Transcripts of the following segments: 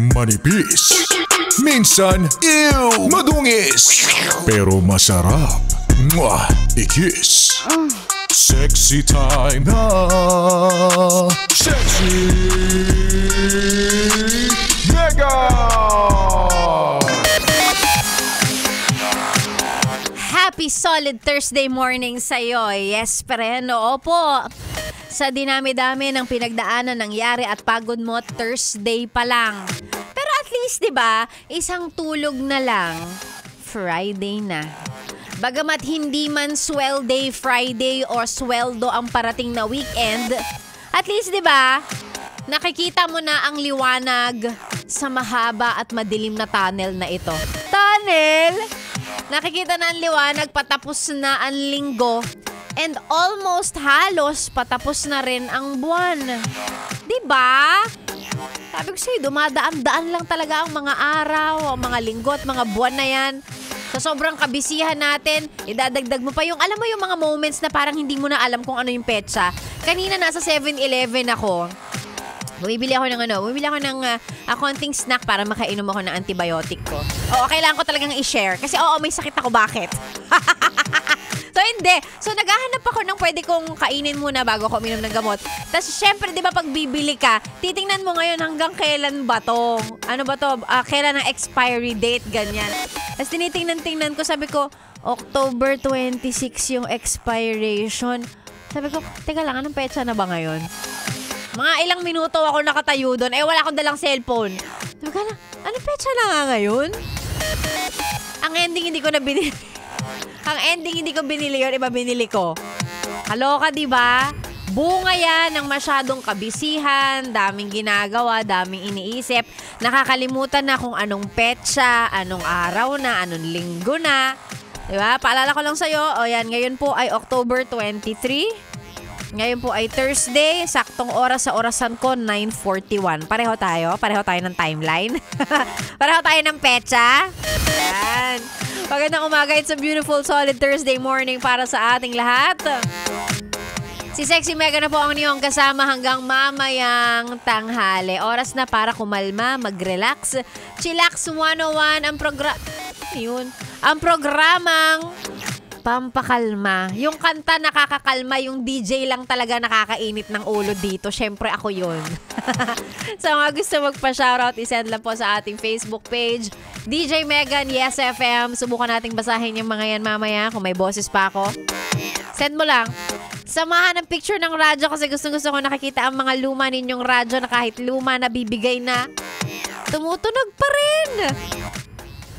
manipis, minsan, ew, madungis, pero masarap. Mwah, ikis. Sexy time na. Sexy Mega! Happy solid Thursday morning sa'yo. Yes, preno. Opo. Sa dinami-dami ng pinagdaanan, nangyari at pagod mo, Thursday pa lang. Pero at least, di ba, isang tulog na lang, Friday na. Bagamat hindi man swell day Friday or sweldo ang parating na weekend, at least, di ba, nakikita mo na ang liwanag sa mahaba at madilim na tunnel na ito. Tunnel? Nakikita na ang liwanag, patapos na ang linggo. And almost halos patapos na rin ang buwan. Diba? Sabi ko sa'yo, dumadaan-daan lang talaga ang mga araw, ang mga linggo at mga buwan na yan. Sa sobrang kabisihan natin, idadagdag mo pa yung, alam mo yung mga moments na parang hindi mo na alam kung ano yung petsa. Kanina nasa 7-Eleven ako. Bumibili ako ng konting snack para makainom ako ng antibiotic ko. Oo, kailangan ko talagang i-share. Kasi may sakit ako. Bakit? So, hindi. So, naghahanap ako ng pwede kong kainin muna bago ako uminom ng gamot. Tapos, syempre, di ba, pag bibili ka, titingnan mo ngayon hanggang kailan ba to? Ano ba to? Kailan ang expiry date? Ganyan. Tapos, tinitingnan ko, sabi ko, October 26 yung expiration. Sabi ko, teka lang, anong petsa na ba ngayon? Mga ilang minuto ako nakatayo doon. Wala akong dalang cellphone. Sabi ko, anong petsa na nga ngayon? Ang ending, hindi ko na binili. Ang ending, hindi ko binili yun, iba binili ko. Kaloka, diba? Bunga yan ng masyadong kabisihan, daming ginagawa, daming iniisip. Nakakalimutan na kung anong petsa, anong araw na, anong linggo na. Diba? Paalala ko lang sa'yo, yan, ngayon po ay October 23. Ngayon po ay Thursday, saktong oras sa orasan ko, 9:41. Pareho tayo ng timeline. Pareho tayo ng petsa. Yan. Magandang umaga, it's a beautiful, solid Thursday morning para sa ating lahat. Si Sexy Mega na po ang niyong kasama hanggang mamayang tanghali. Oras na para kumalma, mag-relax. Chillax 101 ang programang pampakalma. Yung kanta nakakakalma, yung DJ lang talaga nakakainit ng ulo dito. Syempre ako yun. So mga gusto magpa-shoutout, isend lang po sa ating Facebook page. DJ Megan, Yes FM. Subukan nating basahin yung mga yan mamaya kung may boses pa ako. Send mo lang. Samahan ng picture ng radyo kasi gusto ko nakikita ang mga luma ninyong radyo na kahit luma na bibigay na, tumutunog pa rin.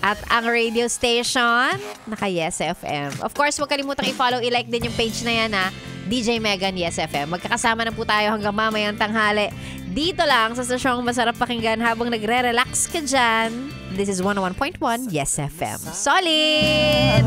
At ang radio station, naka Yes FM. Of course, huwag kalimutang i-follow, i-like din yung page na yan DJ Megan Yes FM. Magkakasama na po tayo hanggang mamayang tanghali. Dito lang sa stasyong masarap pakinggan habang nagre-relax ka dyan. This is 101.1 Yes FM. Solid!